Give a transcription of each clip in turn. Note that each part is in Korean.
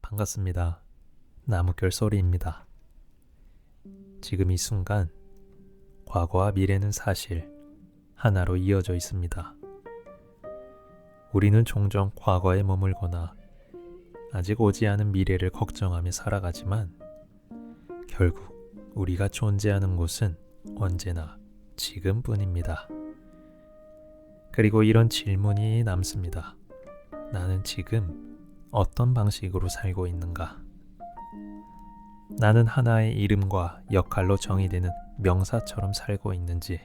반갑습니다. 나무결 소리입니다. 지금 이 순간 과거와 미래는 사실 하나로 이어져 있습니다. 우리는 종종 과거에 머물거나 아직 오지 않은 미래를 걱정하며 살아가지만 결국 우리가 존재하는 곳은 언제나 지금뿐입니다. 그리고 이런 질문이 남습니다. 나는 지금 어떤 방식으로 살고 있는가? 나는 하나의 이름과 역할로 정의되는 명사처럼 살고 있는지,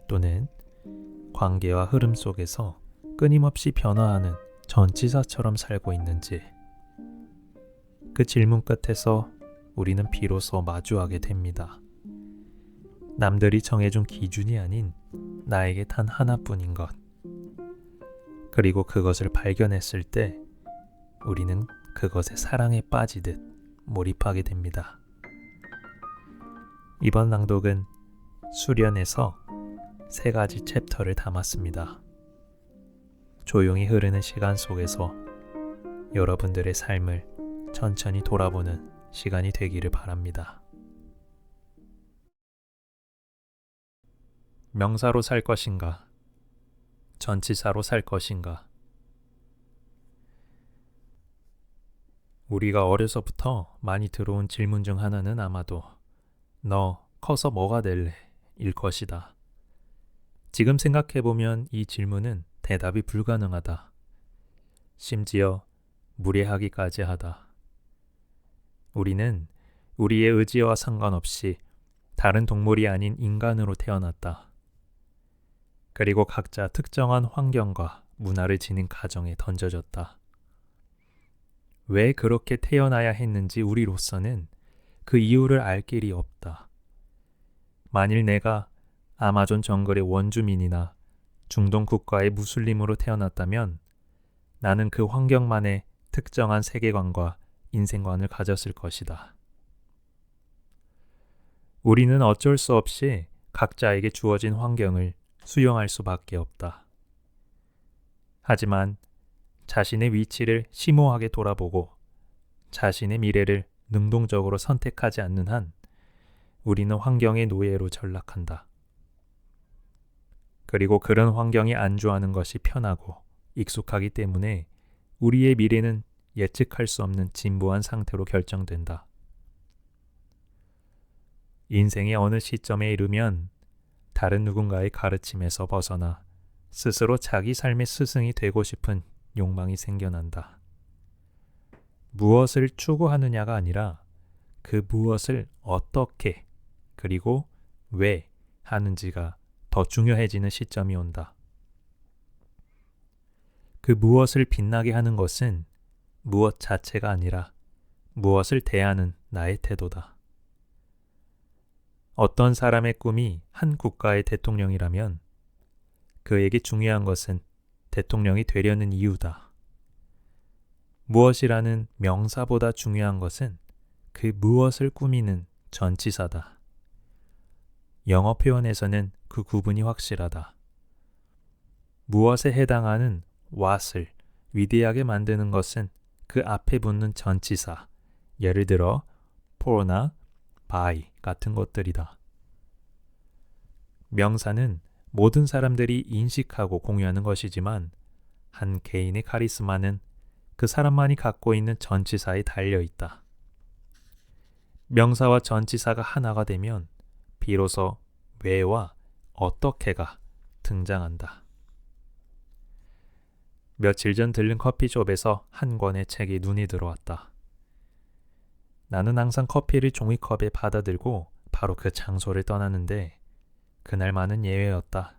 또는 관계와 흐름 속에서 끊임없이 변화하는 전치사처럼 살고 있는지, 그 질문 끝에서 우리는 비로소 마주하게 됩니다. 남들이 정해준 기준이 아닌 나에게 단 하나뿐인 것. 그리고 그것을 발견했을 때 우리는 그것의 사랑에 빠지듯 몰입하게 됩니다. 이번 낭독은 수련에서 3가지 챕터를 담았습니다. 조용히 흐르는 시간 속에서 여러분들의 삶을 천천히 돌아보는 시간이 되기를 바랍니다. 명사로 살 것인가? 전치사로 살 것인가? 우리가 어려서부터 많이 들어온 질문 중 하나는 아마도 너 커서 뭐가 될래? 일 것이다. 지금 생각해보면 이 질문은 대답이 불가능하다. 심지어 무례하기까지 하다. 우리는 우리의 의지와 상관없이 다른 동물이 아닌 인간으로 태어났다. 그리고 각자 특정한 환경과 문화를 지닌 가정에 던져졌다. 왜 그렇게 태어나야 했는지 우리로서는 그 이유를 알 길이 없다. 만일 내가 아마존 정글의 원주민이나 중동 국가의 무슬림으로 태어났다면 나는 그 환경만의 특정한 세계관과 인생관을 가졌을 것이다. 우리는 어쩔 수 없이 각자에게 주어진 환경을 수용할 수밖에 없다. 하지만 자신의 위치를 심오하게 돌아보고 자신의 미래를 능동적으로 선택하지 않는 한 우리는 환경의 노예로 전락한다. 그리고 그런 환경에 안주하는 것이 편하고 익숙하기 때문에 우리의 미래는 예측할 수 없는 진부한 상태로 결정된다. 인생의 어느 시점에 이르면 다른 누군가의 가르침에서 벗어나 스스로 자기 삶의 스승이 되고 싶은 욕망이 생겨난다. 무엇을 추구하느냐가 아니라 그 무엇을 어떻게 그리고 왜 하는지가 더 중요해지는 시점이 온다. 그 무엇을 빛나게 하는 것은 무엇 자체가 아니라 무엇을 대하는 나의 태도다. 어떤 사람의 꿈이 한 국가의 대통령이라면 그에게 중요한 것은 대통령이 되려는 이유다. 무엇이라는 명사보다 중요한 것은 그 무엇을 꾸미는 전치사다. 영어 표현에서는 그 구분이 확실하다. 무엇에 해당하는 what을 위대하게 만드는 것은 그 앞에 붙는 전치사, 예를 들어 for나 by 같은 것들이다. 명사는 모든 사람들이 인식하고 공유하는 것이지만 한 개인의 카리스마는 그 사람만이 갖고 있는 전치사에 달려 있다. 명사와 전치사가 하나가 되면 비로소 왜와 어떻게가 등장한다. 며칠 전 들른 커피숍에서 한 권의 책이 눈이 들어왔다. 나는 항상 커피를 종이컵에 받아들고 바로 그 장소를 떠나는데 그날만은 예외였다.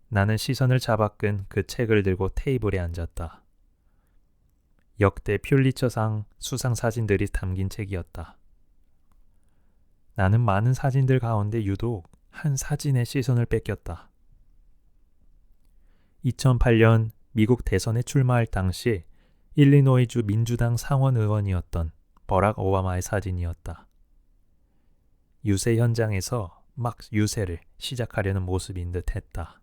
나는 시선을 잡아끈 그 책을 들고 테이블에 앉았다. 역대 퓰리처상 수상 사진들이 담긴 책이었다. 나는 많은 사진들 가운데 유독 한 사진에 시선을 뺏겼다. 2008년 미국 대선에 출마할 당시 일리노이주 민주당 상원 의원이었던 버락 오바마의 사진이었다. 유세 현장에서 막 유세를 시작하려는 모습인 듯 했다.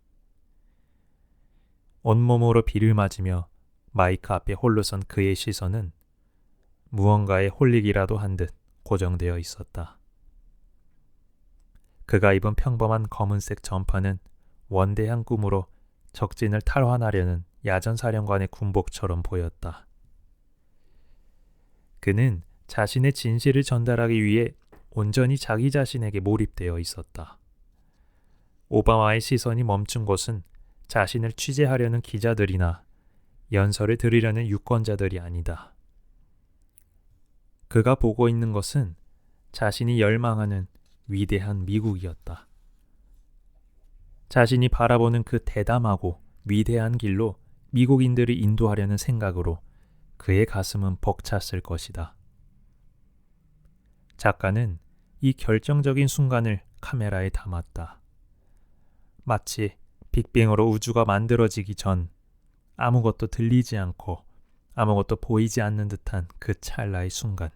온몸으로 비를 맞으며 마이크 앞에 홀로 선 그의 시선은 무언가에 홀리기라도 한 듯 고정되어 있었다. 그가 입은 평범한 검은색 점퍼는 원대한 꿈으로 적진을 탈환하려는 야전사령관의 군복처럼 보였다. 그는 자신의 진실을 전달하기 위해 온전히 자기 자신에게 몰입되어 있었다. 오바마의 시선이 멈춘 곳은 자신을 취재하려는 기자들이나 연설을 들으려는 유권자들이 아니다. 그가 보고 있는 것은 자신이 열망하는 위대한 미국이었다. 자신이 바라보는 그 대담하고 위대한 길로 미국인들을 인도하려는 생각으로 그의 가슴은 벅찼을 것이다. 작가는 이 결정적인 순간을 카메라에 담았다. 마치 빅뱅으로 우주가 만들어지기 전 아무것도 들리지 않고 아무것도 보이지 않는 듯한 그 찰나의 순간.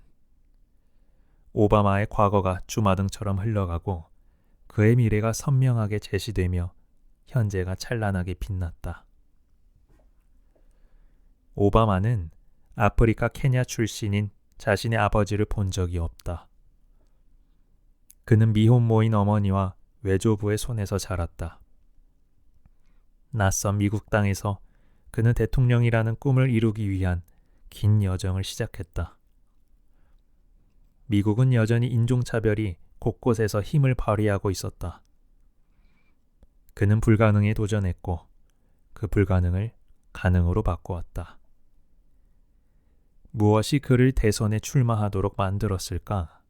오바마의 과거가 주마등처럼 흘러가고 그의 미래가 선명하게 제시되며 현재가 찬란하게 빛났다. 오바마는 아프리카 케냐 출신인 자신의 아버지를 본 적이 없다. 그는 미혼모인 어머니와 외조부의 손에서 자랐다. 낯선 미국 땅에서 그는 대통령이라는 꿈을 이루기 위한 긴 여정을 시작했다. 미국은 여전히 인종차별이 곳곳에서 힘을 발휘하고 있었다. 그는 불가능에 도전했고 그 불가능을 가능으로 바꾸었다. 무엇이 그를 대선에 출마하도록 만들었을까?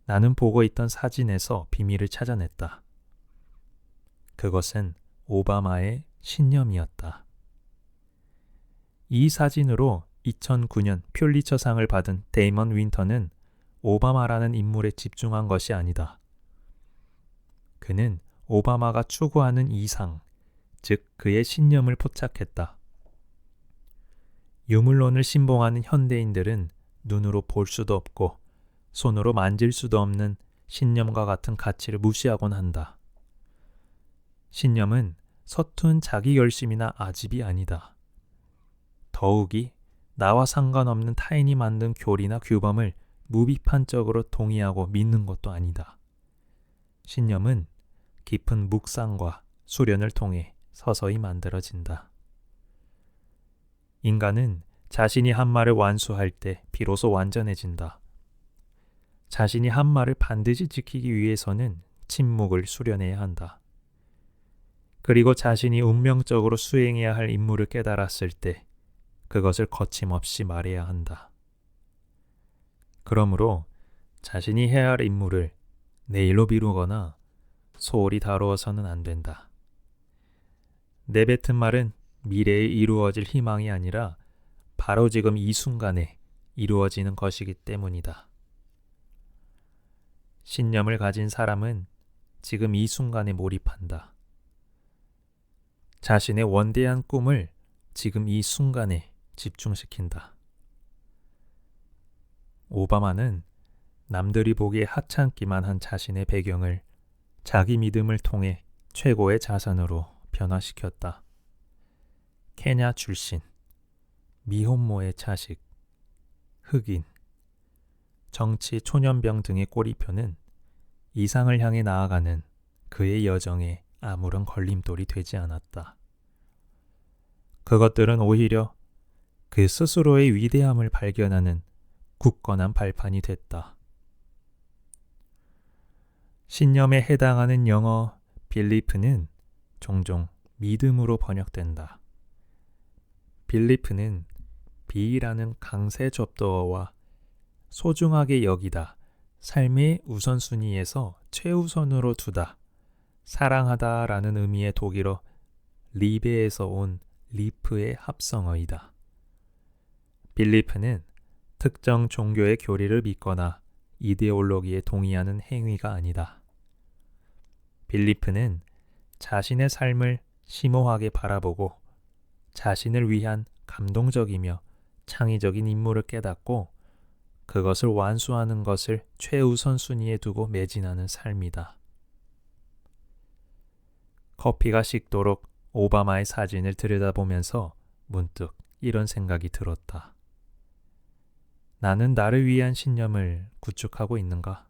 나는 보고 있던 사진에서 비밀을 찾아냈다. 그것은 오바마의 신념이었다. 이 사진으로 2009년 퓰리처상을 받은 데이먼 윈터는 오바마라는 인물에 집중한 것이 아니다. 그는 오바마가 추구하는 이상, 즉 그의 신념을 포착했다. 유물론을 신봉하는 현대인들은 눈으로 볼 수도 없고 손으로 만질 수도 없는 신념과 같은 가치를 무시하곤 한다. 신념은 서툰 자기 결심이나 아집이 아니다. 더욱이 나와 상관없는 타인이 만든 교리나 규범을 무비판적으로 동의하고 믿는 것도 아니다. 신념은 깊은 묵상과 수련을 통해 서서히 만들어진다. 인간은 자신이 한 말을 완수할 때 비로소 완전해진다. 자신이 한 말을 반드시 지키기 위해서는 침묵을 수련해야 한다. 그리고 자신이 운명적으로 수행해야 할 임무를 깨달았을 때 그것을 거침없이 말해야 한다. 그러므로 자신이 해야 할 임무를 내일로 미루거나 소홀히 다루어서는 안 된다. 내뱉은 말은 미래에 이루어질 희망이 아니라 바로 지금 이 순간에 이루어지는 것이기 때문이다. 신념을 가진 사람은 지금 이 순간에 몰입한다. 자신의 원대한 꿈을 지금 이 순간에 집중시킨다. 오바마는 남들이 보기에 하찮기만 한 자신의 배경을 자기 믿음을 통해 최고의 자산으로 변화시켰다. 케냐 출신, 미혼모의 자식, 흑인, 정치, 초년병 등의 꼬리표는 이상을 향해 나아가는 그의 여정에 아무런 걸림돌이 되지 않았다. 그것들은 오히려 그 스스로의 위대함을 발견하는 굳건한 발판이 됐다. 신념에 해당하는 영어 빌리프는 종종 믿음으로 번역된다. 빌리프는 비라는 강세 접두어와 소중하게 여기다, 삶의 우선순위에서 최우선으로 두다, 사랑하다 라는 의미의 독일어 리베에서 온 리프의 합성어이다. 빌리프는 특정 종교의 교리를 믿거나 이데올로기에 동의하는 행위가 아니다. 빌리프는 자신의 삶을 심오하게 바라보고 자신을 위한 감동적이며 창의적인 임무를 깨닫고 그것을 완수하는 것을 최우선 순위에 두고 매진하는 삶이다. 커피가 식도록 오바마의 사진을 들여다보면서 문득 이런 생각이 들었다. 나는 나를 위한 신념을 구축하고 있는가?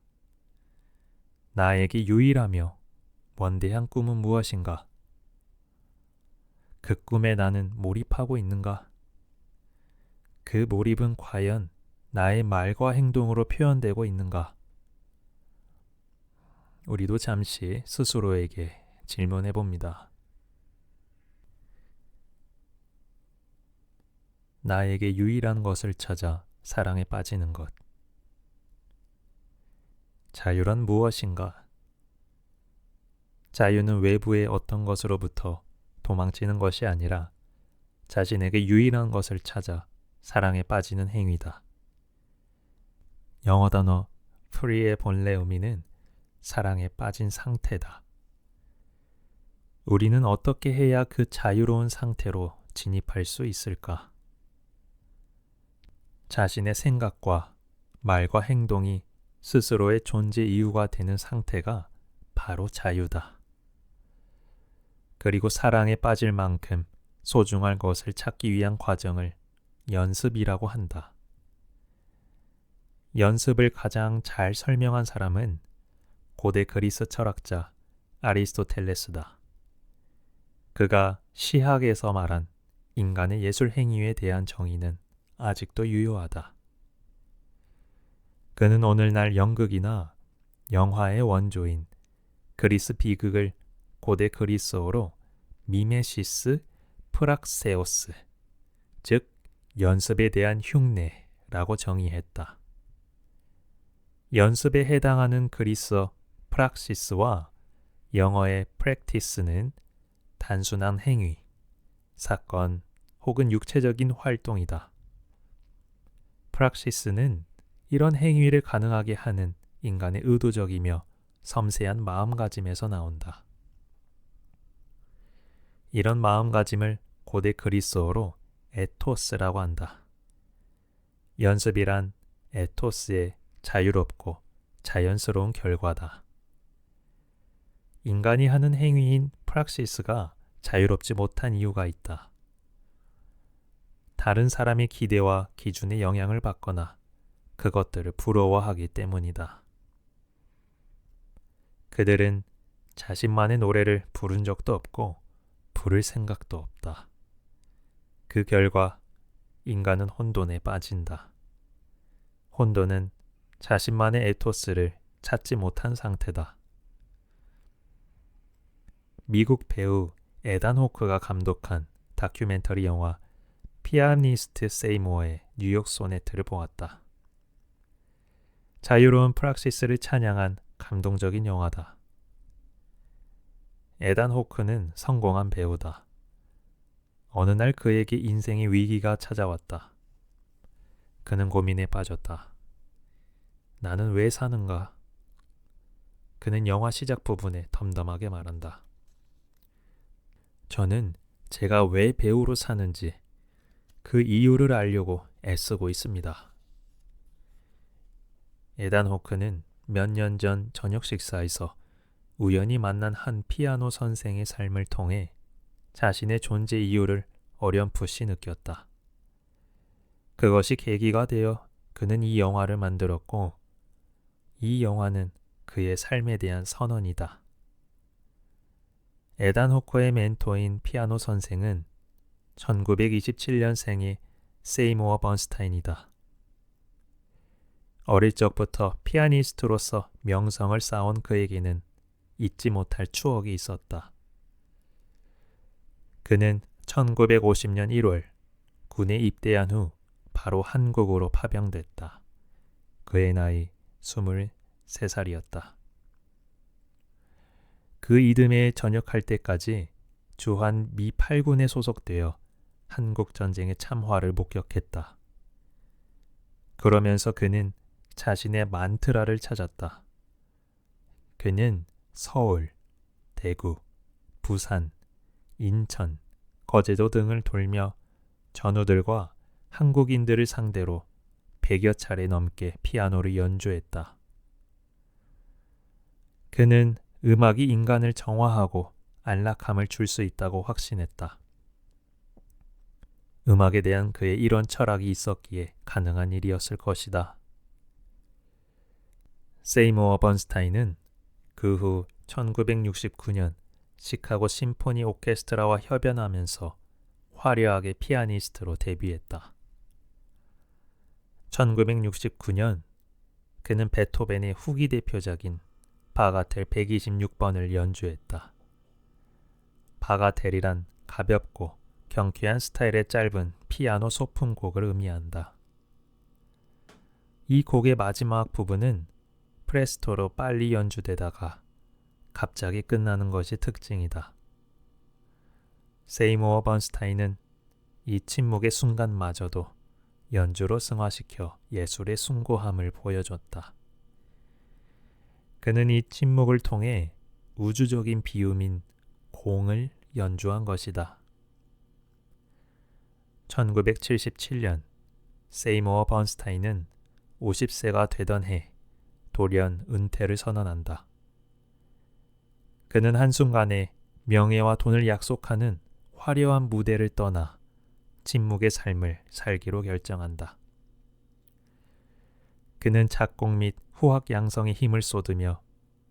나에게 유일하며 원대한 꿈은 무엇인가? 그 꿈에 나는 몰입하고 있는가? 그 몰입은 과연 나의 말과 행동으로 표현되고 있는가? 우리도 잠시 스스로에게 질문해 봅니다. 나에게 유일한 것을 찾아 사랑에 빠지는 것. 자유란 무엇인가? 자유는 외부의 어떤 것으로부터 도망치는 것이 아니라 자신에게 유일한 것을 찾아 사랑에 빠지는 행위다. 영어 단어 free의 본래 의미는 사랑에 빠진 상태다. 우리는 어떻게 해야 그 자유로운 상태로 진입할 수 있을까? 자신의 생각과 말과 행동이 스스로의 존재 이유가 되는 상태가 바로 자유다. 그리고 사랑에 빠질 만큼 소중할 것을 찾기 위한 과정을 연습이라고 한다. 연습을 가장 잘 설명한 사람은 고대 그리스 철학자 아리스토텔레스다. 그가 시학에서 말한 인간의 예술 행위에 대한 정의는 아직도 유효하다. 그는 오늘날 연극이나 영화의 원조인 그리스 비극을 고대 그리스어로 미메시스 프락세오스, 즉 연습에 대한 흉내라고 정의했다. 연습에 해당하는 그리스어 프락시스와 영어의 practice는 단순한 행위, 사건 혹은 육체적인 활동이다. 프락시스는 이런 행위를 가능하게 하는 인간의 의도적이며 섬세한 마음가짐에서 나온다. 이런 마음가짐을 고대 그리스어로 에토스라고 한다. 연습이란 에토스의 자유롭고 자연스러운 결과다. 인간이 하는 행위인 프락시스가 자유롭지 못한 이유가 있다. 다른 사람의 기대와 기준에 영향을 받거나 그것들을 부러워하기 때문이다. 그들은 자신만의 노래를 부른 적도 없고 부를 생각도 없다. 그 결과 인간은 혼돈에 빠진다. 혼돈은 자신만의 에토스를 찾지 못한 상태다. 미국 배우 에단 호크가 감독한 다큐멘터리 영화 피아니스트 세이모어의 뉴욕 소네트를 보았다. 자유로운 프락시스를 찬양한 감동적인 영화다. 에단 호크는 성공한 배우다. 어느 날 그에게 인생의 위기가 찾아왔다. 그는 고민에 빠졌다. 나는 왜 사는가? 그는 영화 시작 부분에 덤덤하게 말한다. 저는 제가 왜 배우로 사는지 그 이유를 알려고 애쓰고 있습니다. 에단 호크는 몇 년 전 저녁 식사에서 우연히 만난 한 피아노 선생의 삶을 통해 자신의 존재 이유를 어렴풋이 느꼈다. 그것이 계기가 되어 그는 이 영화를 만들었고 이 영화는 그의 삶에 대한 선언이다. 에단 호커의 멘토인 피아노 선생은 1927년생의 세이모어 번스타인이다. 어릴 적부터 피아니스트로서 명성을 쌓아온 그에게는 잊지 못할 추억이 있었다. 그는 1950년 1월 군에 입대한 후 바로 한국으로 파병됐다. 그의 나이 23살이었다. 그 이듬해에 전역할 때까지 주한 미 8군에 소속되어 한국전쟁의 참화를 목격했다. 그러면서 그는 자신의 만트라를 찾았다. 그는 서울, 대구, 부산, 인천, 거제도 등을 돌며 전우들과 한국인들을 상대로 100여 차례 넘게 피아노를 연주했다. 그는 음악이 인간을 정화하고 안락함을 줄 수 있다고 확신했다. 음악에 대한 그의 이런 철학이 있었기에 가능한 일이었을 것이다. 세이모어 번스타인은 그 후 1969년 시카고 심포니 오케스트라와 협연하면서 화려하게 피아니스트로 데뷔했다. 1969년 그는 베토벤의 후기 대표작인 바가텔 126번을 연주했다. 바가텔이란 가볍고 경쾌한 스타일의 짧은 피아노 소품곡을 의미한다. 이 곡의 마지막 부분은 프레스토로 빨리 연주되다가 갑자기 끝나는 것이 특징이다. 세이모어 번스타인은 이 침묵의 순간마저도 연주로 승화시켜 예술의 숭고함을 보여줬다. 그는 이 침묵을 통해 우주적인 비음인 공을 연주한 것이다. 1977년 세이모어 번스타인은 50세가 되던 해 돌연 은퇴를 선언한다. 그는 한순간에 명예와 돈을 약속하는 화려한 무대를 떠나 침묵의 삶을 살기로 결정한다. 그는 작곡 및 후학 양성에 힘을 쏟으며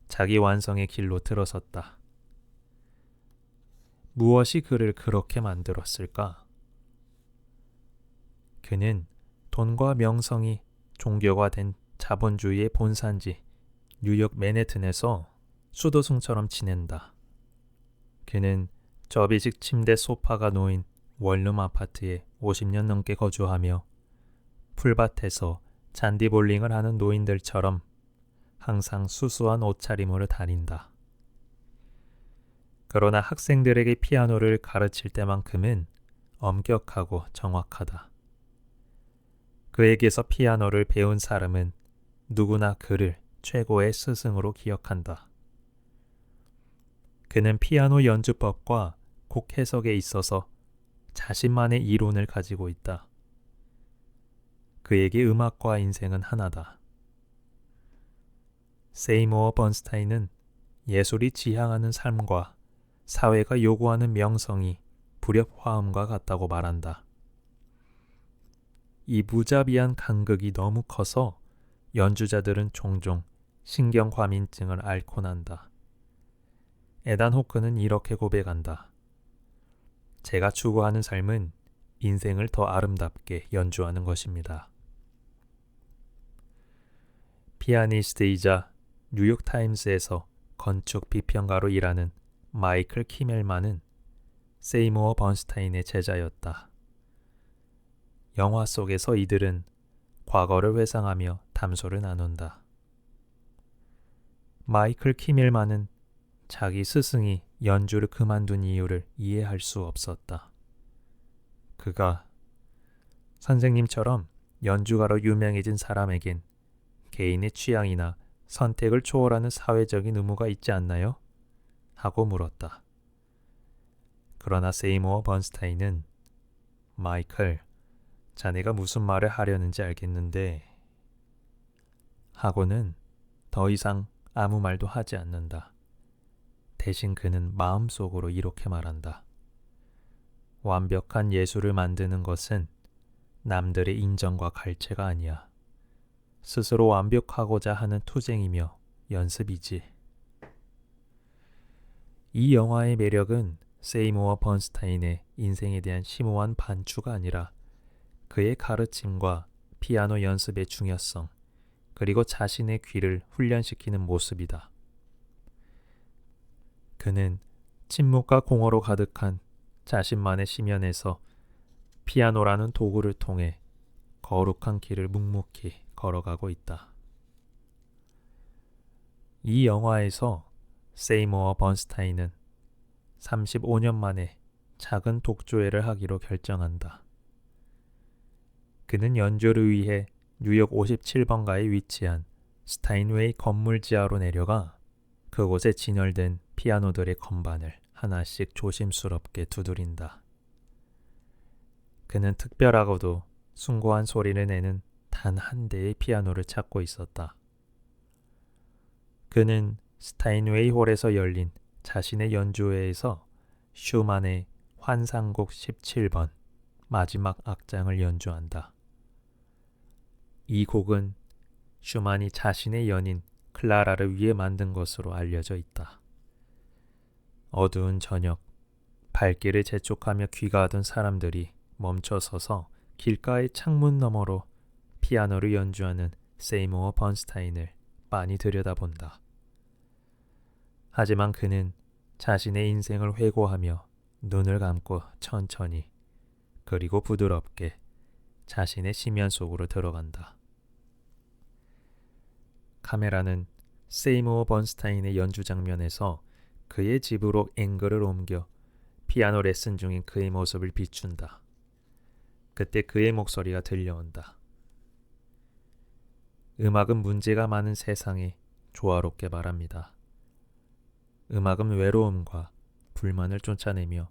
자기 완성의 길로 들어섰다. 무엇이 그를 그렇게 만들었을까? 그는 돈과 명성이 종교화된 자본주의의 본산지 뉴욕 맨해튼에서 수도승처럼 지낸다. 그는 접이식 침대 소파가 놓인 원룸 아파트에 50년 넘게 거주하며 풀밭에서 잔디볼링을 하는 노인들처럼 항상 수수한 옷차림으로 다닌다. 그러나 학생들에게 피아노를 가르칠 때만큼은 엄격하고 정확하다. 그에게서 피아노를 배운 사람은 누구나 그를 최고의 스승으로 기억한다. 그는 피아노 연주법과 곡 해석에 있어서 자신만의 이론을 가지고 있다. 그에게 음악과 인생은 하나다. 세이모어 번스타인은 예술이 지향하는 삶과 사회가 요구하는 명성이 불협화음과 같다고 말한다. 이 무자비한 간극이 너무 커서 연주자들은 종종 신경과민증을 앓곤 한다. 에단 호크는 이렇게 고백한다. 제가 추구하는 삶은 인생을 더 아름답게 연주하는 것입니다. 피아니스트이자 뉴욕타임스에서 건축 비평가로 일하는 마이클 키멜만은 세이모어 번스타인의 제자였다. 영화 속에서 이들은 과거를 회상하며 담소를 나눈다. 마이클 키멜만은 자기 스승이 연주를 그만둔 이유를 이해할 수 없었다. 그가 선생님처럼 연주가로 유명해진 사람에겐 개인의 취향이나 선택을 초월하는 사회적인 의무가 있지 않나요? 하고 물었다. 그러나 세이모어 번스타인은 마이클, 자네가 무슨 말을 하려는지 알겠는데 하고는 더 이상 아무 말도 하지 않는다. 대신 그는 마음속으로 이렇게 말한다. 완벽한 예술을 만드는 것은 남들의 인정과 갈채가 아니야. 스스로 완벽하고자 하는 투쟁이며 연습이지. 이 영화의 매력은 세이모어 번스타인의 인생에 대한 심오한 반추가 아니라 그의 가르침과 피아노 연습의 중요성, 그리고 자신의 귀를 훈련시키는 모습이다. 그는 침묵과 공허로 가득한 자신만의 심연에서 피아노라는 도구를 통해 거룩한 길을 묵묵히 걸어가고 있다. 이 영화에서 세이모어 번스타인은 35년 만에 작은 독조회를 하기로 결정한다. 그는 연주를 위해 뉴욕 57번가에 위치한 스타인웨이 건물 지하로 내려가 그곳에 진열된 피아노들의 건반을 하나씩 조심스럽게 두드린다. 그는 특별하고도 숭고한 소리를 내는 단 한 대의 피아노를 찾고 있었다. 그는 스타인웨이 홀에서 열린 자신의 연주회에서 슈만의 환상곡 17번, 마지막 악장을 연주한다. 이 곡은 슈만이 자신의 연인 클라라를 위해 만든 것으로 알려져 있다. 어두운 저녁, 발길을 재촉하며 귀가하던 사람들이 멈춰서서 길가의 창문 너머로 피아노를 연주하는 세이무어 번스타인을 빤히 들여다본다. 하지만 그는 자신의 인생을 회고하며 눈을 감고 천천히 그리고 부드럽게 자신의 심연 속으로 들어간다. 카메라는 세이무어 번스타인의 연주 장면에서 그의 집으로 앵글을 옮겨 피아노 레슨 중인 그의 모습을 비춘다. 그때 그의 목소리가 들려온다. 음악은 문제가 많은 세상에 조화롭게 말합니다. 음악은 외로움과 불만을 쫓아내며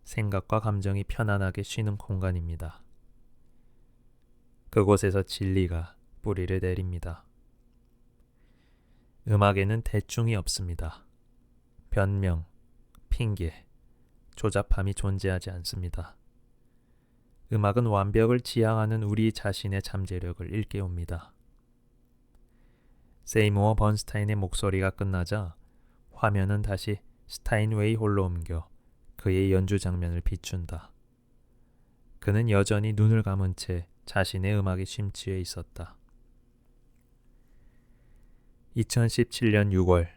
생각과 감정이 편안하게 쉬는 공간입니다. 그곳에서 진리가 뿌리를 내립니다. 음악에는 대충이 없습니다. 변명, 핑계, 조잡함이 존재하지 않습니다. 음악은 완벽을 지향하는 우리 자신의 잠재력을 일깨웁니다. 세이무어 번스타인의 목소리가 끝나자 화면은 다시 스타인웨이 홀로 옮겨 그의 연주 장면을 비춘다. 그는 여전히 눈을 감은 채 자신의 음악에 심취해 있었다. 2017년 6월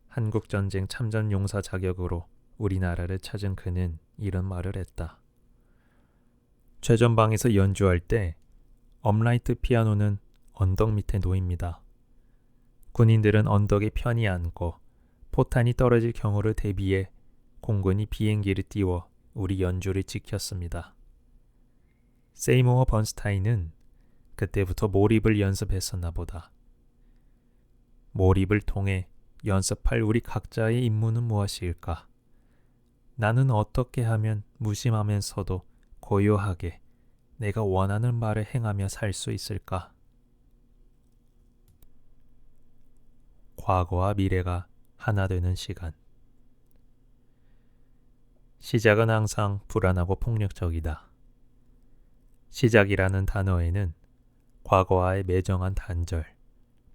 한국전쟁 참전용사 자격으로 우리나라를 찾은 그는 이런 말을 했다. 최전방에서 연주할 때 업라이트 피아노는 언덕 밑에 놓입니다. 군인들은 언덕에 편히 앉고 포탄이 떨어질 경우를 대비해 공군이 비행기를 띄워 우리 연주를 지켰습니다. 세이무어 번스타인은 그때부터 몰입을 연습했었나 보다. 몰입을 통해 연습할 우리 각자의 임무는 무엇일까? 나는 어떻게 하면 무심하면서도 고요하게 내가 원하는 말을 행하며 살 수 있을까? 과거와 미래가 하나 되는 시간. 시작은 항상 불안하고 폭력적이다. 시작이라는 단어에는 과거와의 매정한 단절,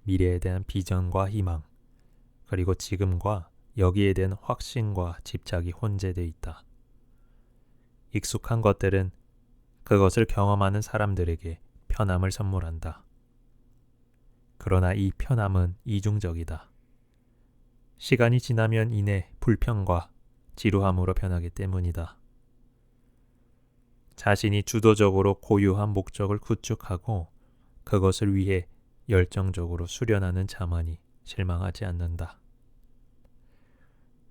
미래에 대한 비전과 희망, 그리고 지금과 여기에 대한 확신과 집착이 혼재되어 있다. 익숙한 것들은 그것을 경험하는 사람들에게 편함을 선물한다. 그러나 이 편함은 이중적이다. 시간이 지나면 이내 불평과 지루함으로 변하기 때문이다. 자신이 주도적으로 고유한 목적을 구축하고 그것을 위해 열정적으로 수련하는 자만이 실망하지 않는다.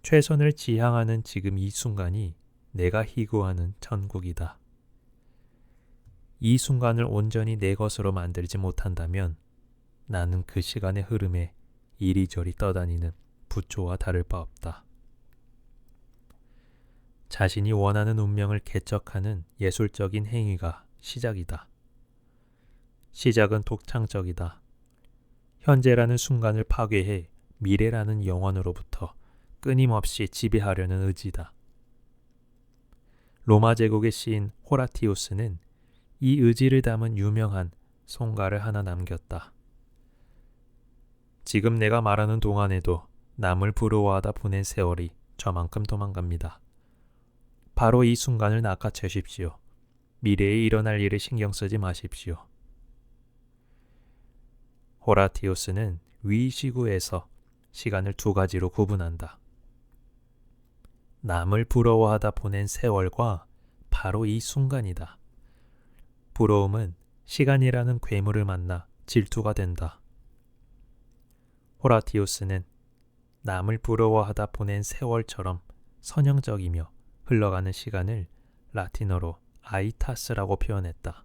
최선을 지향하는 지금 이 순간이 내가 희구하는 천국이다. 이 순간을 온전히 내 것으로 만들지 못한다면 나는 그 시간의 흐름에 이리저리 떠다니는 부초와 다를 바 없다. 자신이 원하는 운명을 개척하는 예술적인 행위가 시작이다. 시작은 독창적이다. 현재라는 순간을 파괴해 미래라는 영혼으로부터 끊임없이 지배하려는 의지다. 로마 제국의 시인 호라티우스는 이 의지를 담은 유명한 송가를 하나 남겼다. 지금 내가 말하는 동안에도 남을 부러워하다 보낸 세월이 저만큼 도망갑니다. 바로 이 순간을 낚아채십시오. 미래에 일어날 일을 신경 쓰지 마십시오. 호라티우스는 위 시구에서 시간을 두 가지로 구분한다. 남을 부러워하다 보낸 세월과 바로 이 순간이다. 부러움은 시간이라는 괴물을 만나 질투가 된다. 호라티우스는 남을 부러워하다 보낸 세월처럼 선형적이며 흘러가는 시간을 라틴어로 아이타스라고 표현했다.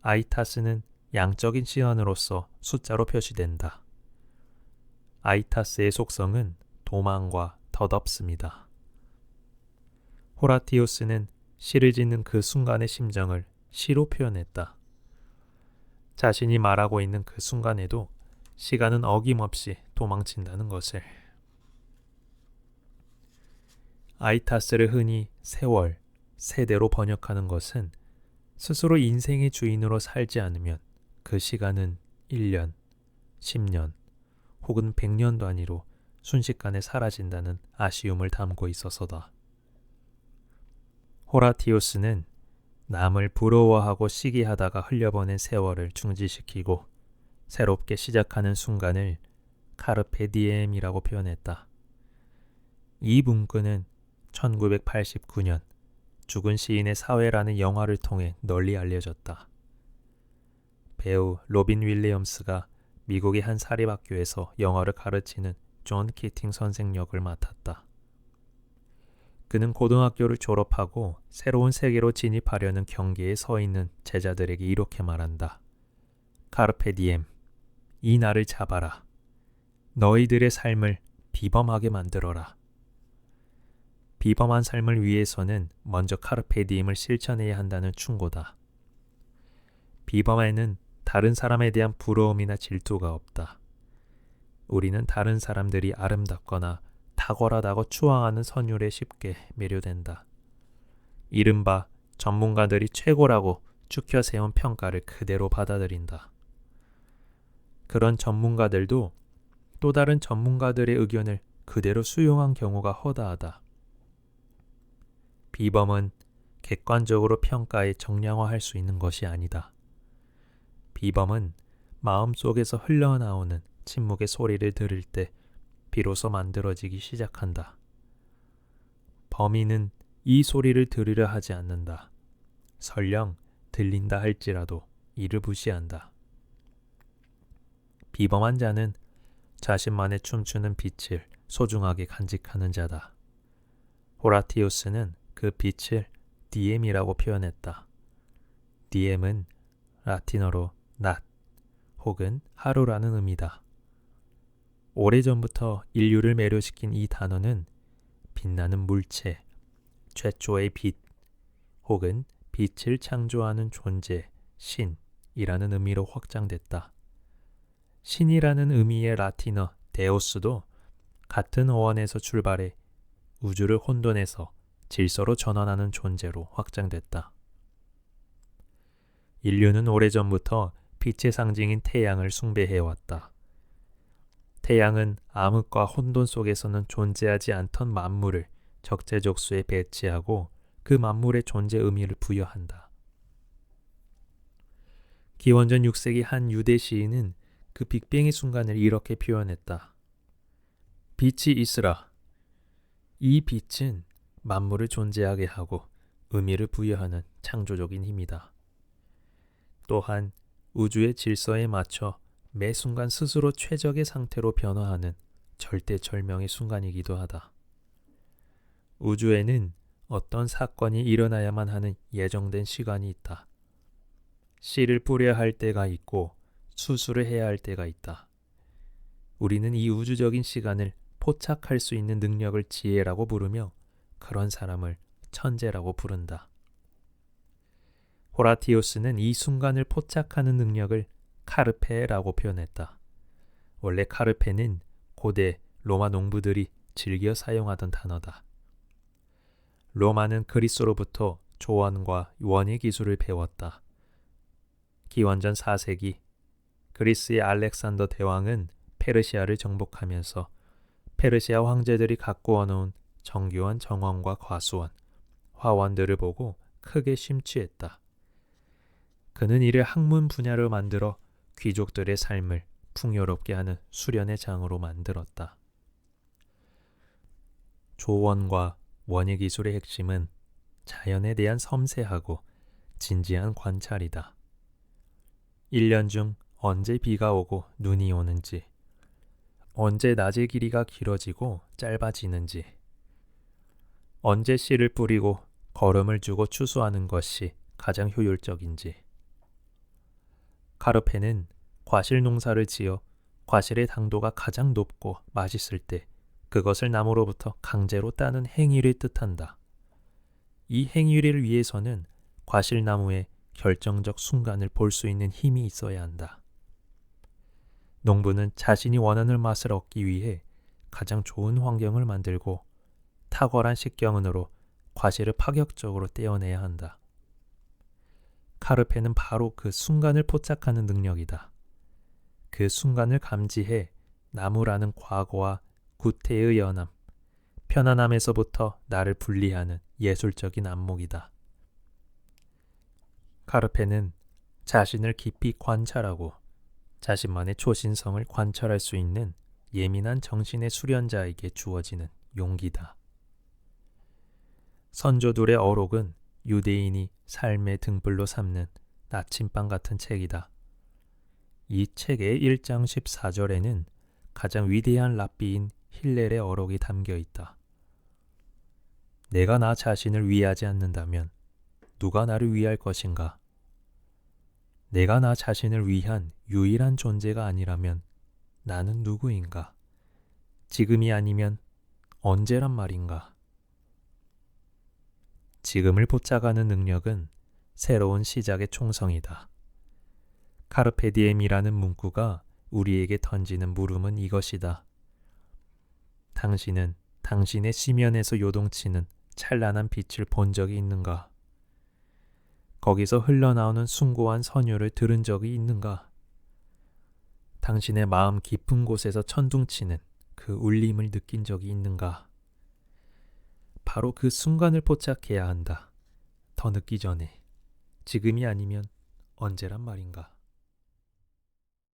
아이타스는 양적인 시간으로서 숫자로 표시된다. 아이타스의 속성은 도망과 덧없습니다. 호라티우스는 시를 짓는 그 순간의 심정을 시로 표현했다. 자신이 말하고 있는 그 순간에도 시간은 어김없이 도망친다는 것을. 아이타스를 흔히 세월, 세대로 번역하는 것은 스스로 인생의 주인으로 살지 않으면 그 시간은 1년, 10년 혹은 100년 단위로 순식간에 사라진다는 아쉬움을 담고 있어서다. 호라티우스는 남을 부러워하고 시기하다가 흘려보낸 세월을 중지시키고 새롭게 시작하는 순간을 카르페 디엠이라고 표현했다. 이 문구는 1989년 죽은 시인의 사회라는 영화를 통해 널리 알려졌다. 배우 로빈 윌리엄스가 미국의 한 사립학교에서 영어를 가르치는 존 키팅 선생 역을 맡았다. 그는 고등학교를 졸업하고 새로운 세계로 진입하려는 경계에 서 있는 제자들에게 이렇게 말한다. 카르페 디엠, 이 날을 잡아라. 너희들의 삶을 비범하게 만들어라. 비범한 삶을 위해서는 먼저 카르페 디엠을 실천해야 한다는 충고다. 비범에는 다른 사람에 대한 부러움이나 질투가 없다. 우리는 다른 사람들이 아름답거나 탁월하다고 추앙하는 선율에 쉽게 매료된다. 이른바 전문가들이 최고라고 추켜 세운 평가를 그대로 받아들인다. 그런 전문가들도 또 다른 전문가들의 의견을 그대로 수용한 경우가 허다하다. 비범은 객관적으로 평가에 정량화할 수 있는 것이 아니다. 비범은 마음속에서 흘러나오는 침묵의 소리를 들을 때 비로소 만들어지기 시작한다. 범인은 이 소리를 들으려 하지 않는다. 설령 들린다 할지라도 이를 무시한다. 비범한 자는 자신만의 춤추는 빛을 소중하게 간직하는 자다. 호라티우스는 그 빛을 디엠이라고 표현했다. 디엠은 라틴어로 낮 혹은 하루라는 의미다. 오래전부터 인류를 매료시킨 이 단어는 빛나는 물체, 최초의 빛 혹은 빛을 창조하는 존재, 신이라는 의미로 확장됐다. 신이라는 의미의 라틴어 데우스도 같은 어원에서 출발해 우주를 혼돈에서 질서로 전환하는 존재로 확장됐다. 인류는 오래전부터 빛의 상징인 태양을 숭배해왔다. 태양은 암흑과 혼돈 속에서는 존재하지 않던 만물을 적재적소에 배치하고 그 만물의 존재 의미를 부여한다. 기원전 6세기 한 유대 시인은 그 빅뱅의 순간을 이렇게 표현했다. 빛이 있으라. 이 빛은 만물을 존재하게 하고 의미를 부여하는 창조적인 힘이다. 또한 우주의 질서에 맞춰 매 순간 스스로 최적의 상태로 변화하는 절대절명의 순간이기도 하다. 우주에는 어떤 사건이 일어나야만 하는 예정된 시간이 있다. 씨를 뿌려야 할 때가 있고 수술을 해야 할 때가 있다. 우리는 이 우주적인 시간을 포착할 수 있는 능력을 지혜라고 부르며 그런 사람을 천재라고 부른다. 호라티우스는 이 순간을 포착하는 능력을 카르페라고 표현했다. 원래 카르페는 고대 로마 농부들이 즐겨 사용하던 단어다. 로마는 그리스로부터 조원과 원의 기술을 배웠다. 기원전 4세기 그리스의 알렉산더 대왕은 페르시아를 정복하면서 페르시아 황제들이 가꾸어 놓은 정교한 정원과 과수원, 화원들을 보고 크게 심취했다. 그는 이를 학문 분야로 만들어 귀족들의 삶을 풍요롭게 하는 수련의 장으로 만들었다. 조원과 원예 기술의 핵심은 자연에 대한 섬세하고 진지한 관찰이다. 1년 중 언제 비가 오고 눈이 오는지, 언제 낮의 길이가 길어지고 짧아지는지, 언제 씨를 뿌리고 거름을 주고 추수하는 것이 가장 효율적인지. 카르페는 과실 농사를 지어 과실의 당도가 가장 높고 맛있을 때 그것을 나무로부터 강제로 따는 행위를 뜻한다. 이 행위를 위해서는 과실나무의 결정적 순간을 볼 수 있는 힘이 있어야 한다. 농부는 자신이 원하는 맛을 얻기 위해 가장 좋은 환경을 만들고 탁월한 식경은으로 과실을 파격적으로 떼어내야 한다. 카르페는 바로 그 순간을 포착하는 능력이다. 그 순간을 감지해 나무라는 과거와 구태의 연함, 편안함에서부터 나를 분리하는 예술적인 안목이다. 카르페는 자신을 깊이 관찰하고 자신만의 초신성을 관찰할 수 있는 예민한 정신의 수련자에게 주어지는 용기다. 선조들의 어록은 유대인이 삶의 등불로 삼는 나침반 같은 책이다. 이 책의 1장 14절에는 가장 위대한 랍비인 힐렐의 어록이 담겨 있다. 내가 나 자신을 위하지 않는다면 누가 나를 위할 것인가? 내가 나 자신을 위한 유일한 존재가 아니라면 나는 누구인가? 지금이 아니면 언제란 말인가? 지금을 포착하는 능력은 새로운 시작의 총성이다. 카르페디엠이라는 문구가 우리에게 던지는 물음은 이것이다. 당신은 당신의 시면에서 요동치는 찬란한 빛을 본 적이 있는가? 거기서 흘러나오는 숭고한 선율을 들은 적이 있는가? 당신의 마음 깊은 곳에서 천둥치는 그 울림을 느낀 적이 있는가? 바로 그 순간을 포착해야 한다. 더 늦기 전에. 지금이 아니면 언제란 말인가?